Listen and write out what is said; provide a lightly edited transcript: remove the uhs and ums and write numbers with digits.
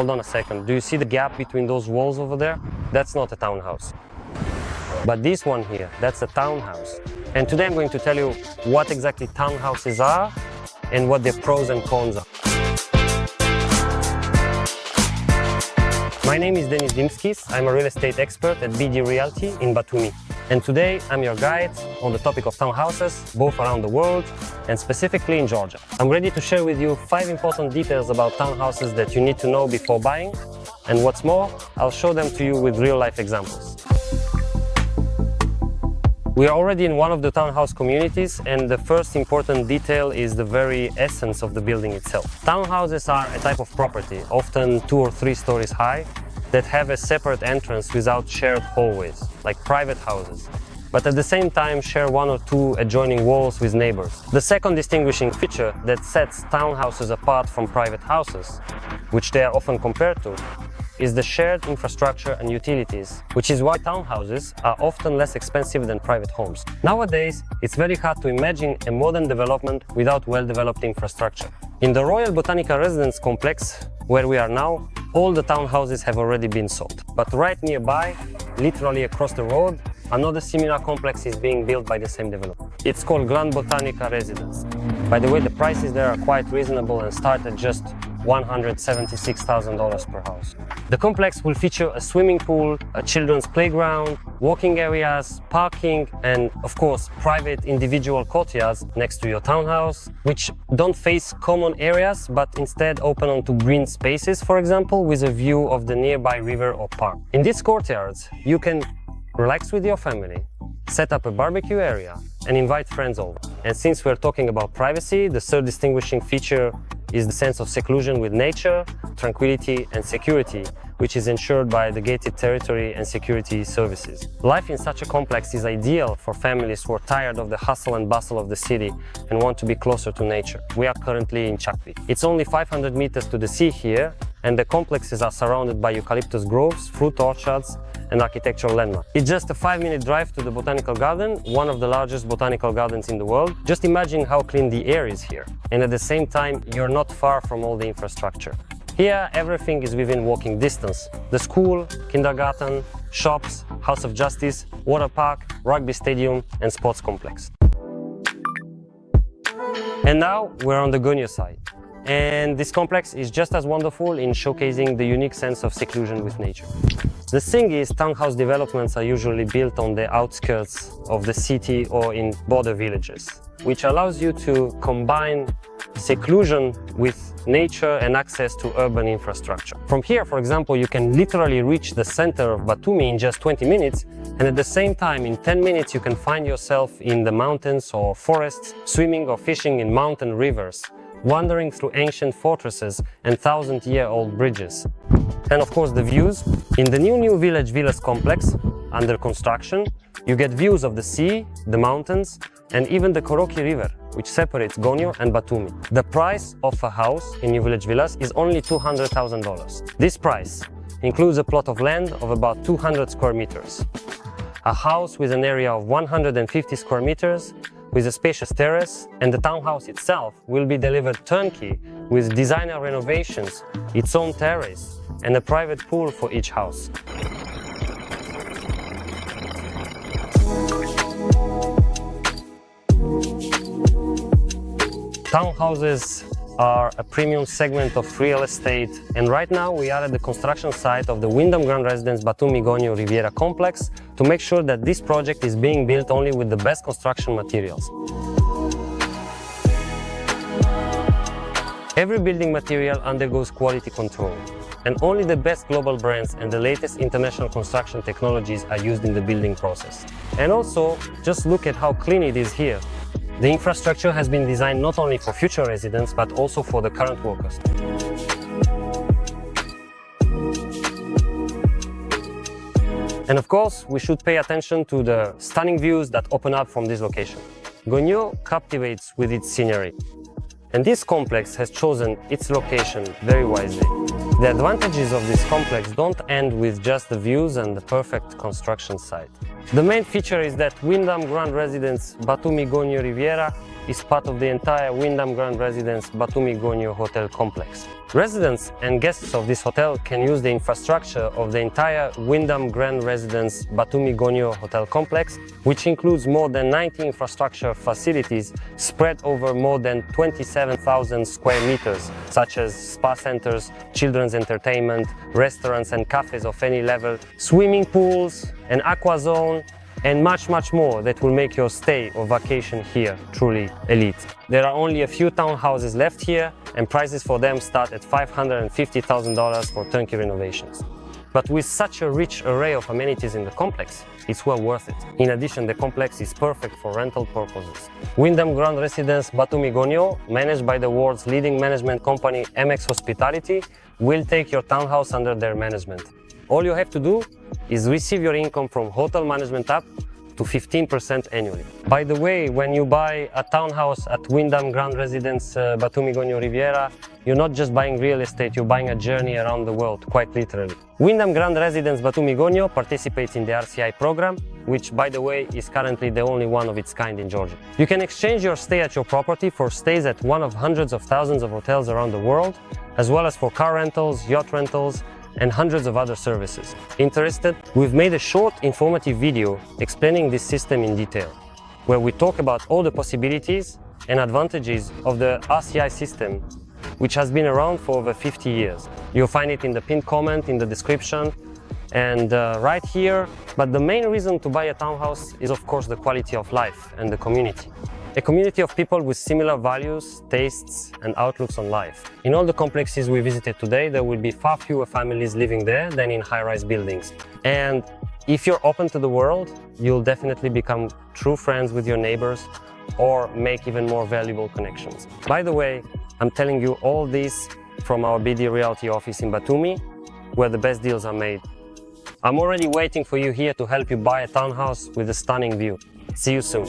hold on a second. Do you see the gap between those walls over there? That's not a townhouse. But this one here, that's a townhouse. And today I'm going to tell you what exactly townhouses are and what their pros and cons are. My name is Denis Dimskis. I'm a real estate expert at BD Realty in Batumi. And today I'm your guide on the topic of townhouses, both around the world and specifically in Georgia. I'm ready to share with you 5 important details about townhouses that you need to know before buying. And what's more, I'll show them to you with real-life examples. We are already in one of the townhouse communities, and the first important detail is the very essence of the building itself. Townhouses are a type of property, often 2 or 3 stories high, that have a separate entrance without shared hallways, like private houses, but at the same time share 1 or 2 adjoining walls with neighbors. The second distinguishing feature that sets townhouses apart from private houses, which they are often compared to, is the shared infrastructure and utilities, which is why townhouses are often less expensive than private homes. Nowadays, it's very hard to imagine a modern development without well-developed infrastructure. In the Royal Botanica Residence complex, where we are now, all the townhouses have already been sold. But right nearby, literally across the road, another similar complex is being built by the same developer. It's called Botanica Residence. By the way, the prices there are quite reasonable and start at just $176,000 per house. The complex will feature a swimming pool, a children's playground, walking areas, parking, and of course private individual courtyards next to your townhouse, which don't face common areas but instead open onto green spaces, for example, with a view of the nearby river or park. In these courtyards, you can relax with your family, set up a barbecue area, and invite friends over. And since we're talking about privacy, the third distinguishing feature is the sense of seclusion with nature, tranquility, and security, which is ensured by the gated territory and security services. Life in such a complex is ideal for families who are tired of the hustle and bustle of the city and want to be closer to nature. We are currently in Chakvi. It's only 500 meters to the sea here, and the complexes are surrounded by eucalyptus groves, fruit orchards, and architectural landmarks. It's just a 5-minute drive to the Botanical Garden, one of the largest botanical gardens in the world. Just imagine how clean the air is here. And at the same time, you're not far from all the infrastructure. Here, everything is within walking distance. The school, kindergarten, shops, House of Justice, water park, rugby stadium, and sports complex. And now we're on the Gonio side. And this complex is just as wonderful in showcasing the unique sense of seclusion with nature. The thing is, townhouse developments are usually built on the outskirts of the city or in border villages, which allows you to combine seclusion with nature and access to urban infrastructure. From here, for example, you can literally reach the center of Batumi in just 20 minutes, and at the same time, in 10 minutes, you can find yourself in the mountains or forests, swimming or fishing in mountain rivers, wandering through ancient fortresses and 1,000-year-old bridges. And of course the views. In the new Village Villas complex, under construction, you get views of the sea, the mountains, and even the Koroki River, which separates Gonio and Batumi. The price of a house in New Village Villas is only $200,000. This price includes a plot of land of about 200 square meters, a house with an area of 150 square meters, with a spacious terrace, and the townhouse itself will be delivered turnkey with designer renovations, its own terrace, and a private pool for each house. Townhouses are a premium segment of real estate, and right now we are at the construction site of the Wyndham Grand Residence Batumi Gonio Riviera complex to make sure that this project is being built only with the best construction materials. Every building material undergoes quality control, and only the best global brands and the latest international construction technologies are used in the building process. And also, just look at how clean it is here. The infrastructure has been designed not only for future residents, but also for the current workers. And of course, we should pay attention to the stunning views that open up from this location. Gonio captivates with its scenery, and this complex has chosen its location very wisely. The advantages of this complex don't end with just the views and the perfect construction site. The main feature is that Wyndham Grand Residence Batumi Gonio Riviera is part of the entire Wyndham Grand Residence Batumi Gonyo Hotel complex. Residents and guests of this hotel can use the infrastructure of the entire Wyndham Grand Residence Batumi Gonyo Hotel complex, which includes more than 90 infrastructure facilities spread over more than 27,000 square meters, such as spa centers, children's entertainment, restaurants and cafes of any level, swimming pools, an aqua zone, and much more that will make your stay or vacation here truly elite. There are only a few townhouses left here, and prices for them start at $550,000 for turnkey renovations. But with such a rich array of amenities in the complex, it's well worth it. In addition, the complex is perfect for rental purposes. Wyndham Grand Residence Batumi Gonyo, managed by the world's leading management company MX Hospitality, will take your townhouse under their management. All you have to do is receive your income from hotel management app to 15% annually. By the way, when you buy a townhouse at Wyndham Grand Residence Batumi Gonyo Riviera, you're not just buying real estate, you're buying a journey around the world, quite literally. Wyndham Grand Residence Batumi Gonyo participates in the RCI program, which, by the way, is currently the only one of its kind in Georgia. You can exchange your stay at your property for stays at one of hundreds of thousands of hotels around the world, as well as for car rentals, yacht rentals, and hundreds of other services. Interested? We've made a short, informative video explaining this system in detail, where we talk about all the possibilities and advantages of the RCI system, which has been around for over 50 years. You'll find it in the pinned comment, in the description, and right here. But the main reason to buy a townhouse is, of course, the quality of life and the community. A community of people with similar values, tastes, and outlooks on life. In all the complexes we visited today, there will be far fewer families living there than in high-rise buildings. And if you're open to the world, you'll definitely become true friends with your neighbors or make even more valuable connections. By the way, I'm telling you all this from our BD Realty office in Batumi, where the best deals are made. I'm already waiting for you here to help you buy a townhouse with a stunning view. See you soon.